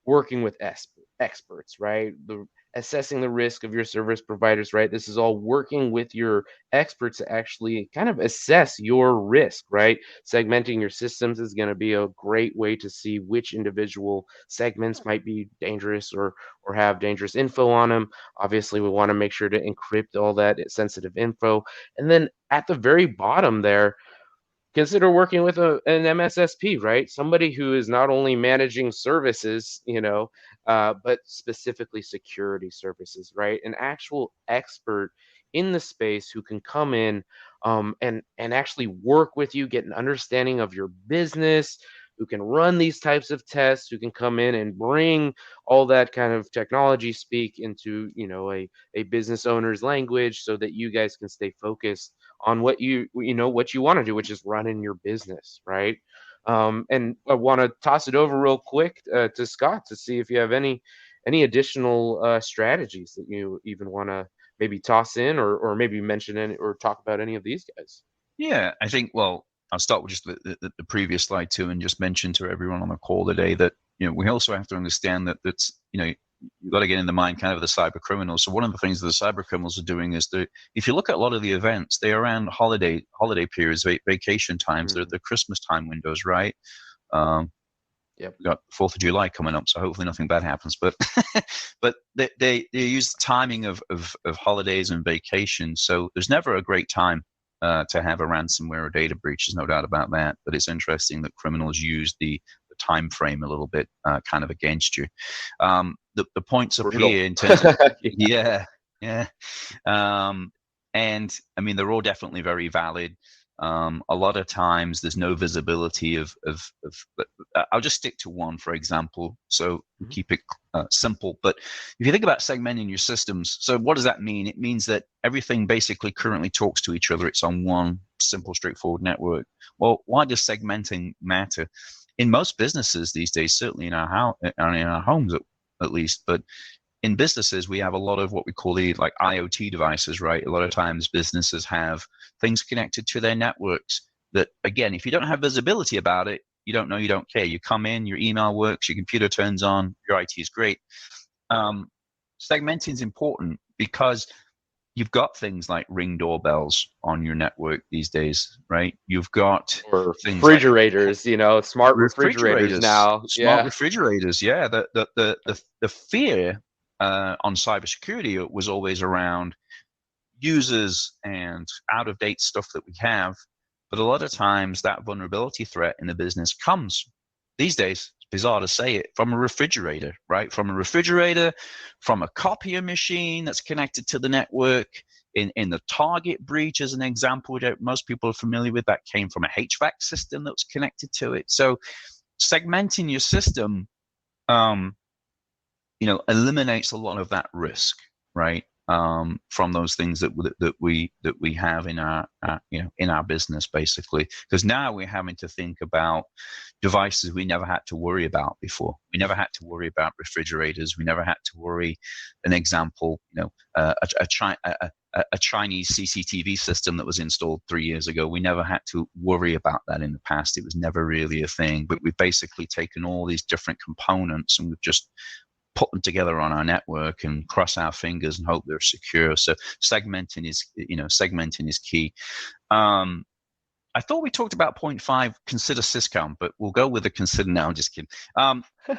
working with experts, right? Assessing the risk of your service providers, right? This is all working with your experts to actually kind of assess your risk, right? Segmenting your systems is going to be a great way to see which individual segments might be dangerous or have dangerous info on them. Obviously, we want to make sure to encrypt all that sensitive info. And then at the very bottom there, consider working with an MSSP, right? Somebody who is not only managing services, but specifically security services, right? An actual expert in the space who can come in. and actually work with you, get an understanding of your business, who can run these types of tests, who can come in and bring all that kind of technology speak into, a business owner's language, so that you guys can stay focused on what you want to do, which is running your business, right? And I want to toss it over real quick to Scott to see if you have any additional strategies that you even want to maybe toss in, or maybe mention any, or talk about any of these guys. Yeah, I think, well, I'll start with just the previous slide too, and just mention to everyone on the call today that, we also have to understand that you've got to get in the mind kind of the cyber criminals. So one of the things that the cyber criminals are doing is that if you look at a lot of the events, they're around holiday periods, vacation times, Mhm. the Christmas time windows, right? Um, Yep. we got 4th of July coming up, so hopefully nothing bad happens. But but they use the timing of holidays and vacations, so there's never a great time to have a ransomware or data breach. There's no doubt about that. But it's interesting that criminals use the time frame a little bit kind of against you. The points up Brutal. here in terms of, Yeah. yeah, yeah, and I mean they're all definitely very valid. A lot of times there's no visibility of I'll just stick to one, for example, so Mhm. keep it simple. But if you think about segmenting your systems, so what does that mean? It means that everything basically currently talks to each other. It's on one simple, straightforward network. Well, why does segmenting matter? In most businesses these days, certainly in our homes at least, but in businesses, we have a lot of what we call the like IoT devices, right? A lot of times businesses have things connected to their networks that, again, if you don't have visibility about it, you don't know, you don't care. You come in, your email works, your computer turns on, your IT is great. Um, Segmenting is important because you've got things like Ring doorbells on your network these days, right? You've got Or things like refrigerators, smart refrigerators refrigerators, now. smart Yeah. refrigerators. Yeah, the fear on cybersecurity was always around users and out of date stuff that we have, but a lot of times that vulnerability threat in the business comes these days. It's bizarre to say it, from a refrigerator, right? From a refrigerator, from a copier machine that's connected to the network. In the Target breach, as an example, that most people are familiar with, that came from a HVAC system that was connected to it. So segmenting your system, um, eliminates a lot of that risk, right? From those things that we have in our business, basically, because now we're having to think about devices we never had to worry about before. We never had to worry about refrigerators. We never had to worry. An example, a Chinese CCTV system that was installed 3 years ago. We never had to worry about that in the past. It was never really a thing. But we've basically taken all these different components and we've just put them together on our network and cross our fingers and hope they're secure. So segmenting is key. I thought we talked about point five, consider Syscom, but we'll go with the consider now. I'm just kidding.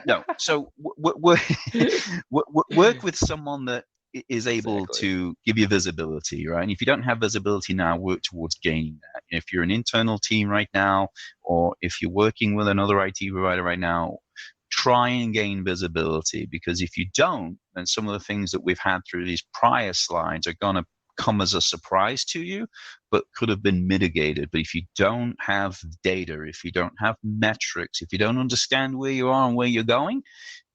No, so work with someone that is able Exactly. to give you visibility, right? And if you don't have visibility now, work towards gaining that. If you're an internal team right now, or if you're working with another IT provider right now, try and gain visibility, because if you don't, then some of the things that we've had through these prior slides are going to come as a surprise to you, but could have been mitigated. But if you don't have data, if you don't have metrics, if you don't understand where you are and where you're going,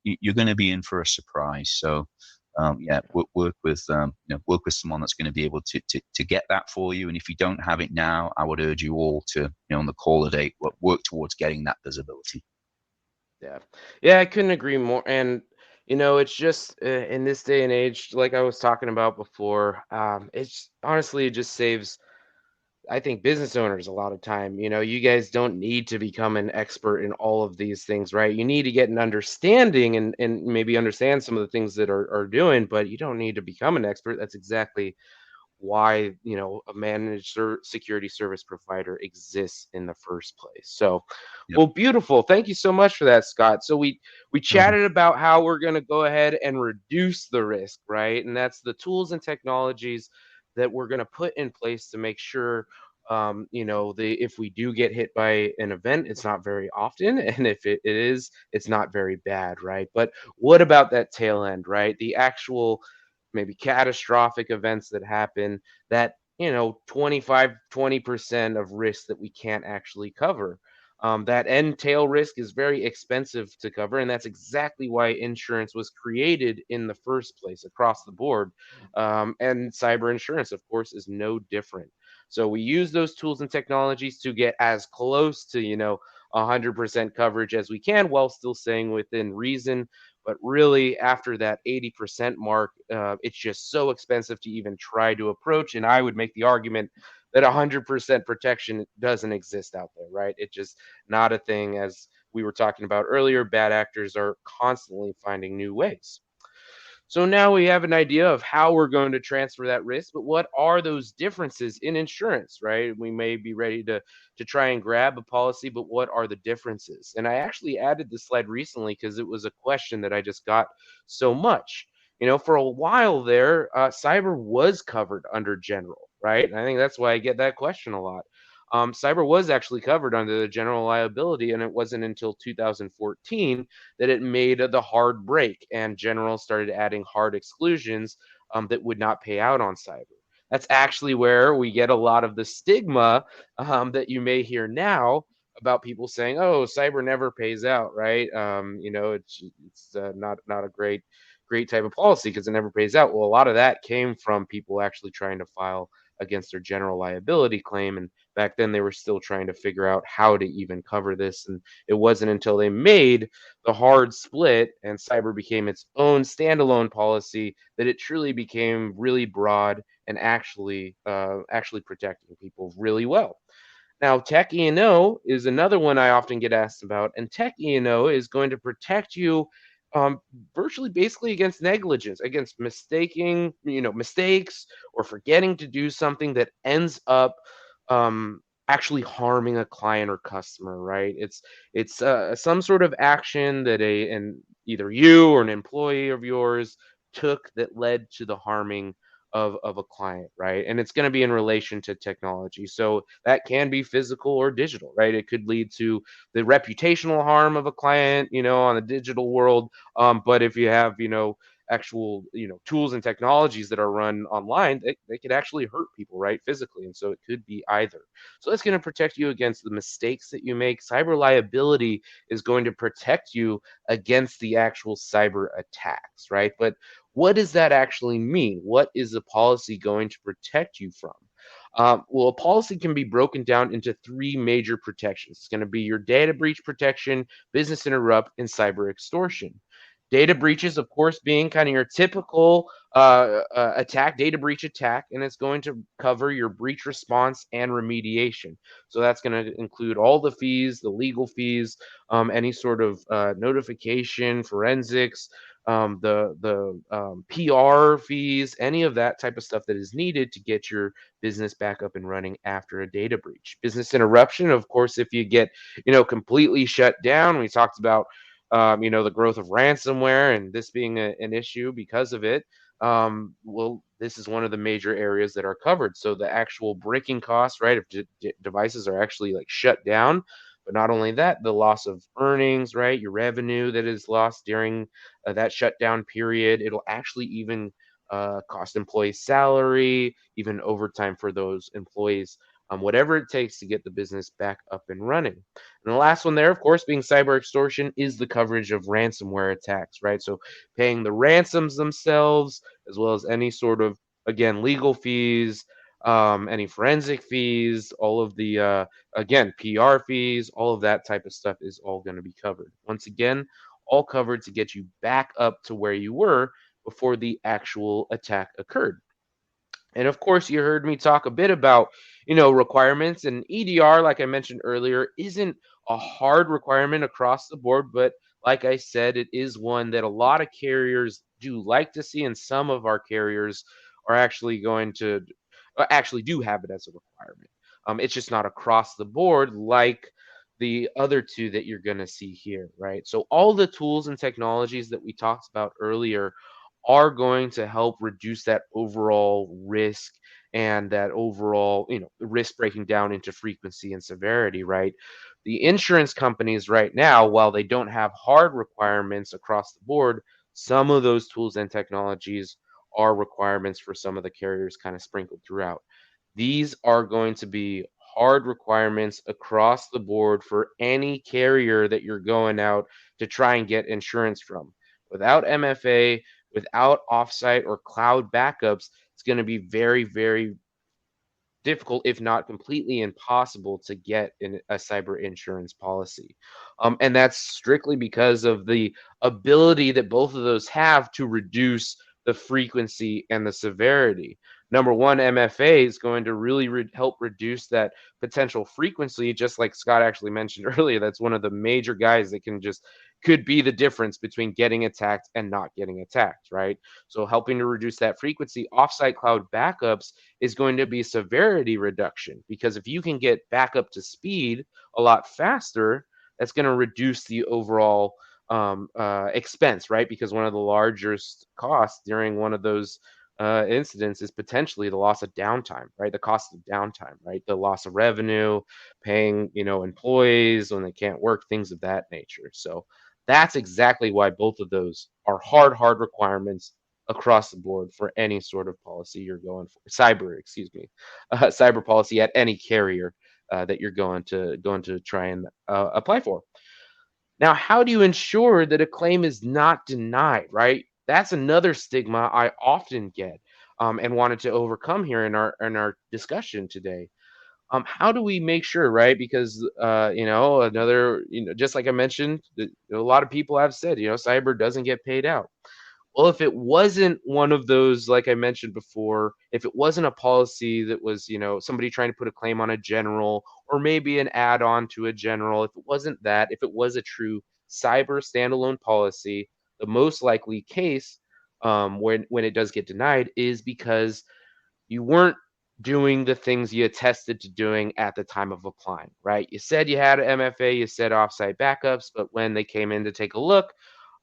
you're going to be in for a surprise. So yeah, work with someone that's going to be able to get that for you. And if you don't have it now, I would urge you all to, on the call today, work towards getting that visibility. Yeah. Yeah, I couldn't agree more. And it's just in this day and age, like I was talking about before, it's honestly, it just saves, I think, business owners a lot of time. You guys don't need to become an expert in all of these things, right? You need to get an understanding, and maybe understand some of the things that are doing, but you don't need to become an expert. That's exactly why a managed security service provider exists in the first place. So, Yep. well, beautiful, thank you so much for that, Scott. So we Welcome. chatted about how we're going to go ahead and reduce the risk, right? And that's the tools and technologies that we're going to put in place to make sure, the if we do get hit by an event, it's not very often, and if it is, it's not very bad, right? But what about that tail end, right? The actual maybe catastrophic events that happen that 25, 20% of risk that we can't actually cover. That end tail risk is very expensive to cover, and that's exactly why insurance was created in the first place across the board. And cyber insurance, of course, is no different. So we use those tools and technologies to get as close to, 100% coverage as we can while still staying within reason. But really, after that 80% mark, it's just so expensive to even try to approach. And I would make the argument that 100% protection doesn't exist out there, right? It's just not a thing. As we were talking about earlier, bad actors are constantly finding new ways. So now we have an idea of how we're going to transfer that risk, but what are those differences in insurance, right? We may be ready to try and grab a policy, but what are the differences? And I actually added this slide recently because it was a question that I just got so much. For a while there, cyber was covered under general, right? And I think that's why I get that question a lot. Cyber was actually covered under the general liability, and it wasn't until 2014 that it made the hard break and general started adding hard exclusions that would not pay out on cyber. That's actually where we get a lot of the stigma that you may hear now about people saying, "Oh, cyber never pays out," right? It's not a great type of policy because it never pays out. Well, a lot of that came from people actually trying to file against their general liability claim, and back then they were still trying to figure out how to even cover this, and it wasn't until they made the hard split and cyber became its own standalone policy that it truly became really broad and actually protecting people really well. Now, Tech E&O is another one I often get asked about, and Tech E&O is going to protect you um, virtually basically against negligence, against mistakes or forgetting to do something that ends up actually harming a client or customer, right? It's some sort of action that and either you or an employee of yours took that led to the harming of a client, right? And it's going to be in relation to technology. So that can be physical or digital, right? It could lead to the reputational harm of a client, on the digital world. But if you have, actual, tools and technologies that are run online, they could actually hurt people, right? Physically. And so it could be either. So that's going to protect you against the mistakes that you make. Cyber liability is going to protect you against the actual cyber attacks, right? But what does that actually mean? What is a policy going to protect you from? Well, a policy can be broken down into three major protections. It's going to be your data breach protection, business interrupt, and cyber extortion. Data breaches, of course, being kind of your typical attack, data breach attack, and it's going to cover your breach response and remediation. So that's going to include all the fees, the legal fees, any sort of notification, forensics, the PR fees, any of that type of stuff that is needed to get your business back up and running after a data breach. Business interruption, of course, if you get completely shut down. We talked about the growth of ransomware and this being an issue because of it. Well, this is one of the major areas that are covered. So the actual breaking costs, right, if devices are actually like shut down, but not only that, the loss of earnings, right, your revenue that is lost during that shutdown period. It'll actually even cost employees salary, even overtime for those employees, whatever it takes to get the business back up and running. And the last one there, of course, being cyber extortion, is the coverage of ransomware attacks, right? So paying the ransoms themselves, as well as any sort of, again, legal fees, any forensic fees, all of the, again, PR fees, all of that type of stuff is all going to be covered. Once again, all covered to get you back up to where you were before the actual attack occurred. And of course, you heard me talk a bit about, requirements, and EDR, like I mentioned earlier, isn't a hard requirement across the board, but like I said, it is one that a lot of carriers do like to see, and some of our carriers are actually going to actually do have it as a requirement. It's just not across the board like the other two that you're going to see here, right? So all the tools and technologies that we talked about earlier are going to help reduce that overall risk and that overall, risk breaking down into frequency and severity, right? The insurance companies right now, while they don't have hard requirements across the board, some of those tools and technologies are requirements for some of the carriers kind of sprinkled throughout. These are going to be hard requirements across the board for any carrier that you're going out to try and get insurance from. Without MFA, without offsite or cloud backups, it's going to be very, very difficult, if not completely impossible, to get a cyber insurance policy. And that's strictly because of the ability that both of those have to reduce the frequency and the severity. Number one, MFA is going to really help reduce that potential frequency, just like Scott actually mentioned earlier. That's one of the major guys that could be the difference between getting attacked and not getting attacked, right? So helping to reduce that frequency, offsite cloud backups is going to be severity reduction, because if you can get back up to speed a lot faster, that's going to reduce the overall expense, right? Because one of the largest costs during one of those incidents is potentially the loss of downtime, right? The cost of downtime, right? The loss of revenue, paying employees when they can't work, things of that nature. So that's exactly why both of those are hard requirements across the board for any sort of policy you're going for. Cyber, excuse me, cyber policy at any carrier that you're going to try and apply for. Now, how do you ensure that a claim is not denied? Right, that's another stigma I often get, and wanted to overcome here in our discussion today. How do we make sure, right? Because another, just like I mentioned, a lot of people have said, cyber doesn't get paid out. Well, if it wasn't one of those, like I mentioned before, if it wasn't a policy that was, somebody trying to put a claim on a general or maybe an add-on to a general, if it wasn't that, if it was a true cyber standalone policy, the most likely case, when it does get denied, is because you weren't doing the things you attested to doing at the time of applying, right? You said you had an MFA, you said offsite backups, but when they came in to take a look,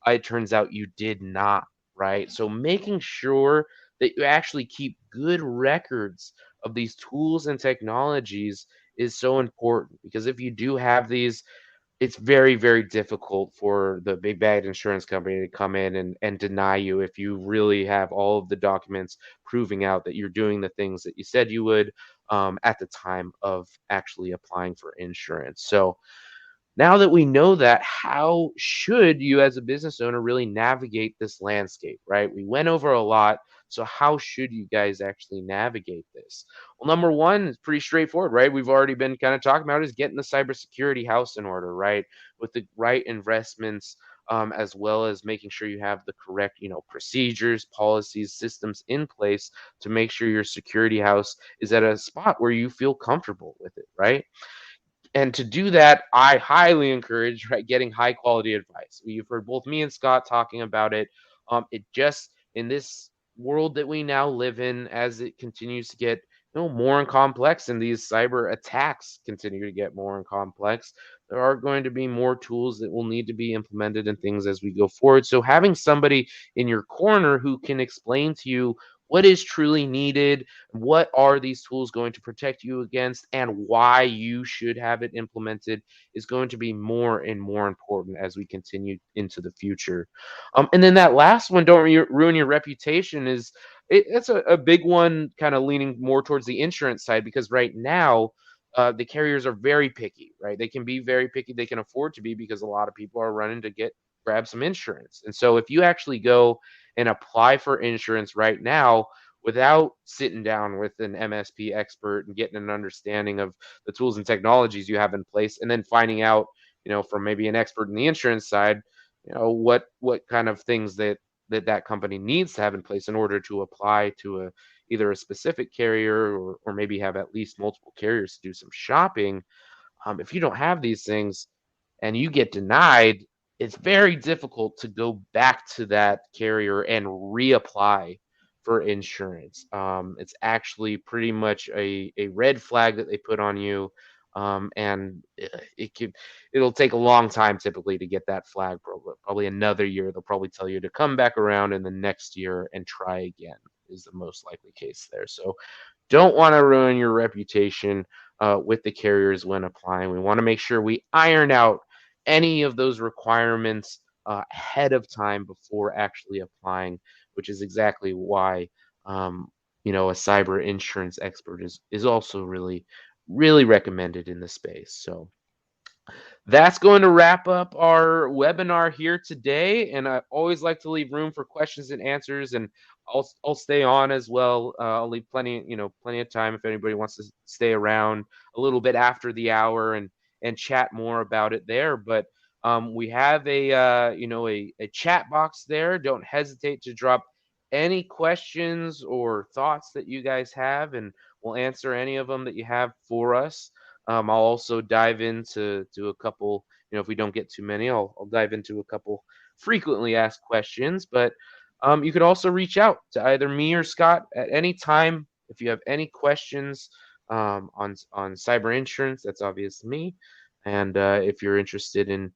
it turns out you did not, right? So making sure that you actually keep good records of these tools and technologies is so important, because if you do have these, it's very, very difficult for the big bad insurance company to come in and deny you if you really have all of the documents proving out that you're doing the things that you said you would, at the time of actually applying for insurance. So now that we know that, how should you as a business owner really navigate this landscape, right? We went over a lot. So how should you guys actually navigate this? Well, number one is pretty straightforward, right? We've already been kind of talking about is getting the cybersecurity house in order, right? With the right investments, as well as making sure you have the correct, procedures, policies, systems in place to make sure your security house is at a spot where you feel comfortable with it, right? And to do that, I highly encourage, right, getting high quality advice. You've heard both me and Scott talking about it. It just, in this world that we now live in, as it continues to get more and complex, and these cyber attacks continue to get more and complex, there are going to be more tools that will need to be implemented and things as we go forward. So having somebody in your corner who can explain to you what is truly needed, what are these tools going to protect you against, and why you should have it implemented, is going to be more and more important as we continue into the future. And then that last one, don't ruin your reputation, is it's a big one, kind of leaning more towards the insurance side, because right now the carriers are very picky, right? They can be very picky. They can afford to be, because a lot of people are running to grab some insurance. And so if you actually go and apply for insurance right now without sitting down with an MSP expert and getting an understanding of the tools and technologies you have in place, and then finding out, from maybe an expert in the insurance side, what kind of things that company needs to have in place in order to apply to either a specific carrier, or maybe have at least multiple carriers to do some shopping. If you don't have these things and you get denied, it's very difficult to go back to that carrier and reapply for insurance. It's actually pretty much a red flag that they put on you. And it'll take a long time typically to get that flag. Probably another year. They'll probably tell you to come back around in the next year and try again, is the most likely case there. So don't want to ruin your reputation with the carriers when applying. We want to make sure we iron out any of those requirements ahead of time before actually applying, which is exactly why, um, a cyber insurance expert is also really recommended in the space. So that's going to wrap up our webinar here today. And I always like to leave room for questions and answers, and I'll stay on as well. I'll leave plenty of time if anybody wants to stay around a little bit after the hour and chat more about it there. But we have a chat box there. Don't hesitate to drop any questions or thoughts that you guys have, and we'll answer any of them that you have for us. I'll also dive into a couple, if we don't get too many, I'll dive into a couple frequently asked questions. But you could also reach out to either me or Scott at any time if you have any questions on cyber insurance. That's obviously me. And if you're interested in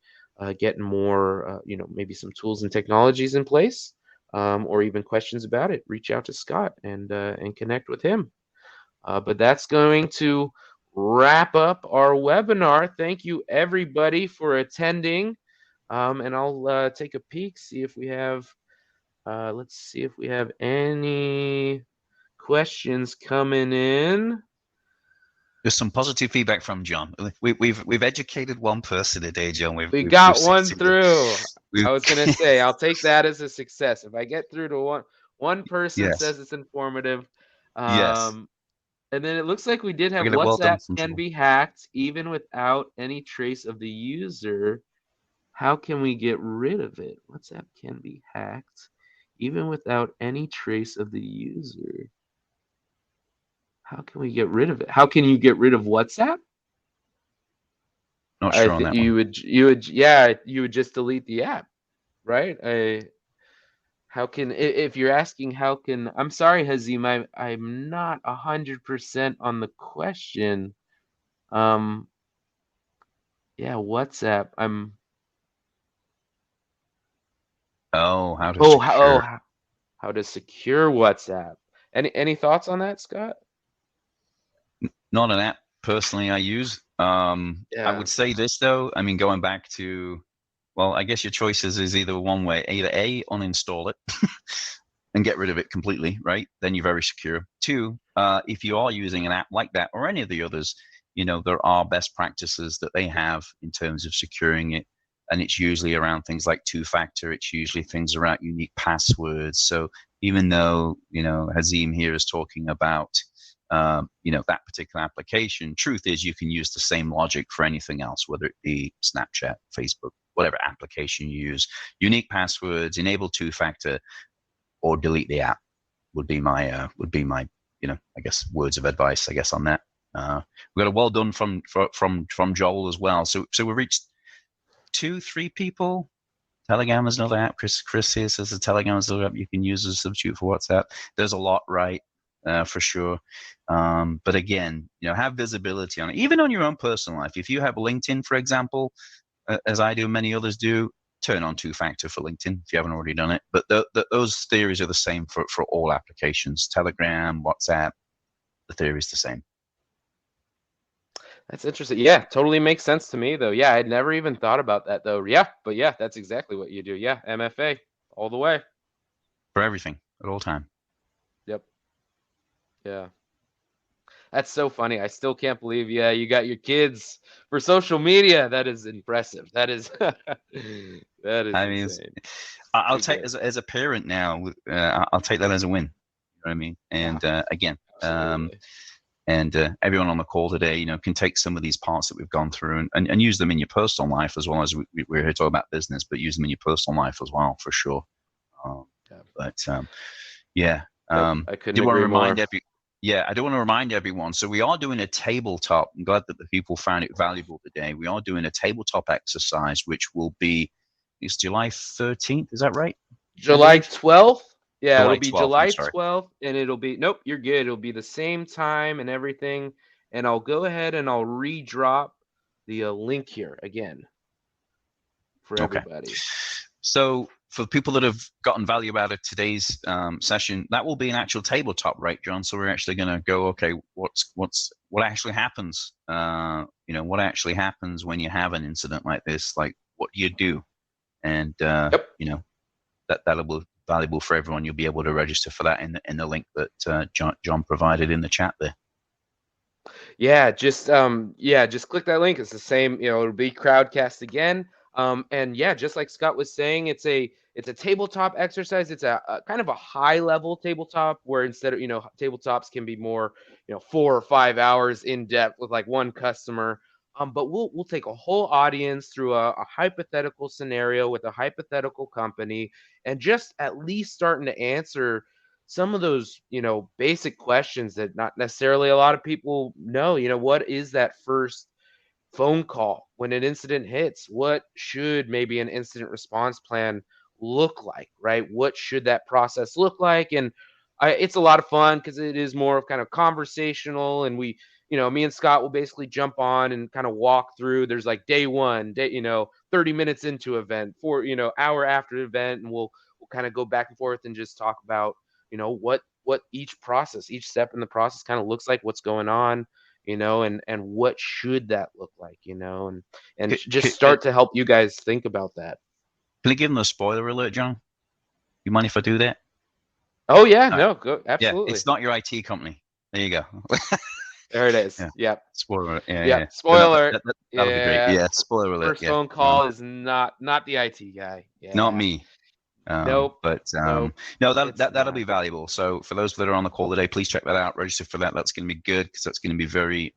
getting more, maybe some tools and technologies in place, or even questions about it, reach out to Scott and connect with him. But that's going to wrap up our webinar. Thank you, everybody, for attending. And I'll take a peek, see if we have, let's see if we have any questions coming in. There's some positive feedback from John. We've educated one person today, John. We got one succeeded. through. I was gonna say I'll take that as a success if I get through to one person Yes. says it's informative. Yes. And then it looks like we did have Well done WhatsApp from can John. be hacked even without any trace of the user. How can we get rid of it? WhatsApp can be hacked even without any trace of the user. How can we get rid of it? How can you get rid of WhatsApp? Not I sure on think that one. you would just delete the app, right? How can, if you're asking how can, I'm sorry, Hazim, I'm not 100% on the question. Um, yeah, WhatsApp. Oh, how to Oh, secure. how to secure WhatsApp. Any thoughts on that, Scott? Not an app personally I use. I Yeah. would say this though. I mean, going back to, well, I guess your choices is either one way. Either A, uninstall it and get rid of it completely, right? Then you're very secure. Two, if you are using an app like that or any of the others, there are best practices that they have in terms of securing it. And it's usually around things like two-factor. It's usually things around unique passwords. So even though, Hazim here is talking about, that particular application, truth is you can use the same logic for anything else, whether it be Snapchat, Facebook, whatever application you use. Unique passwords, enable two-factor, or delete the app would be my I guess words of advice I guess on that. We got a well done from Joel as well. So we reached 2-3 people. Telegram is another app. Chris here says the Telegram is another app you can use as a substitute for WhatsApp. There's a lot, right? For sure. But again, have visibility on it, even on your own personal life. If you have LinkedIn, for example, as I do, many others do, turn on two-factor for LinkedIn if you haven't already done it. But those theories are the same for all applications. Telegram, WhatsApp, the theory is the same. That's interesting. Yeah, totally makes sense to me though. Yeah, I'd never even thought about that though. Yeah, but yeah, that's exactly what you do. Yeah, MFA all the way. For everything at all time. Yep. Yeah. That's so funny. I still can't believe, yeah, you got your kids for social media. That is impressive. That is that is I mean, insane. I'll Pretty take good. as a parent now. I'll take that as a win. You know what I mean? And again, Absolutely. and everyone on the call today, can take some of these parts that we've gone through and use them in your personal life as well as we're here talking about business, but use them in your personal life as well for sure. Yeah. But yeah, Yep. I couldn't do want to agree remind more. I do want to remind everyone. So we are doing a tabletop. I'm glad that the people found it valuable today. We are doing a tabletop exercise, which will be, it's July 13th. Is that right? I July believe 12th. Yeah, it'll July be 12th. I'm July sorry. 12th, and it'll be, nope, you're good. It'll be the same time and everything. And I'll go ahead and I'll redrop the link here again for Okay. everybody. So for people that have gotten value out of today's session, that will be an actual tabletop, right, John? So we're actually going to go, okay, what actually happens? What actually happens when you have an incident like this? Like, what do you do? And Yep. that'll valuable for everyone. You'll be able to register for that in the link that John provided in the chat there. Just click that link. It's the same, it'll be Crowdcast again. And yeah, just like Scott was saying, it's a tabletop exercise. It's a kind of a high level tabletop where instead of, tabletops can be more, 4 or 5 hours in depth with like one customer. But we'll take a whole audience through a hypothetical scenario with a hypothetical company and just at least starting to answer some of those, basic questions that not necessarily a lot of people know. What is that first phone call when an incident hits? What should maybe an incident response plan look like, right? What should that process look like? And it's a lot of fun because it is more of kind of conversational. And me and Scott will basically jump on and kind of walk through. There's like day one, 30 minutes into event, hour after the event, and we'll kind of go back and forth and just talk about, what each process, each step in the process kind of looks like, what's going on, and what should that look like, and just start to help you guys think about that. Can I give them a spoiler alert, John? You mind if I do that? Oh yeah, no, go absolutely. Yeah, it's not your IT company. There you go. There it is. Yep. Spoiler. Yeah. Spoiler. That'll be great. Yeah. Spoiler alert. First phone call is not the IT guy. Yeah. Not me. Nope. But nope. No, that'll be valuable. So for those that are on the call today, please check that out. Register for that. That's going to be good because that's going to be very,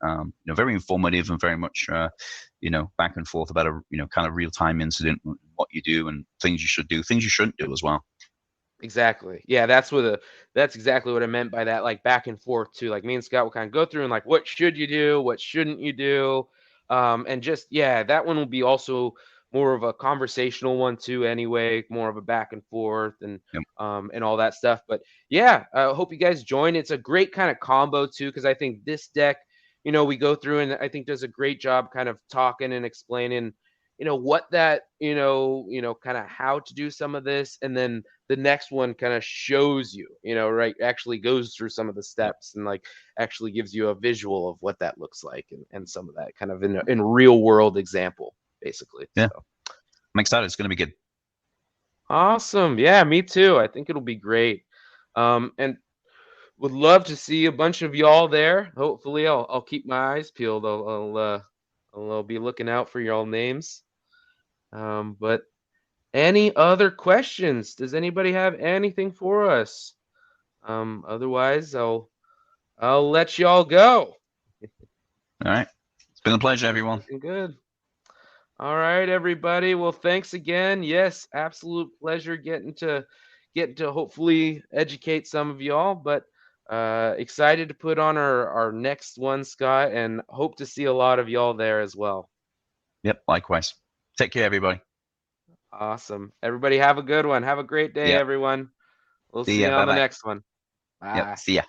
very informative and very much, back and forth about a, kind of real time incident, what you do and things you should do, things you shouldn't do as well. Exactly. Yeah, that's exactly what I meant by that, like back and forth too. Like me and Scott will kind of go through and like, what should you do? What shouldn't you do? And just, yeah, that one will be also more of a conversational one too, anyway, more of a back and forth and all that stuff. But yeah, I hope you guys join. It's a great kind of combo too, because I think this deck, we go through and I think does a great job kind of talking and explaining, what that, kind of how to do some of this. And then the next one kind of shows you, right, actually goes through some of the steps and like actually gives you a visual of what that looks like and some of that kind of in real world example, basically. Yeah. So. I'm excited. It's going to be good. Awesome. Yeah, me too. I think it'll be great. And would love to see a bunch of y'all there. Hopefully I'll keep my eyes peeled. I'll be looking out for y'all names. But any other questions? Does anybody have anything for us? Otherwise, I'll let y'all go. All right. It's been a pleasure, everyone. Good. All right, everybody. Well, thanks again. Yes, absolute pleasure getting to hopefully educate some of y'all. But excited to put on our next one, Scott, and hope to see a lot of y'all there as well. Yep, likewise. Take care, everybody. Awesome. Everybody have a good one. Have a great day, everyone. We'll see you on the next one. Bye. Yep, see ya.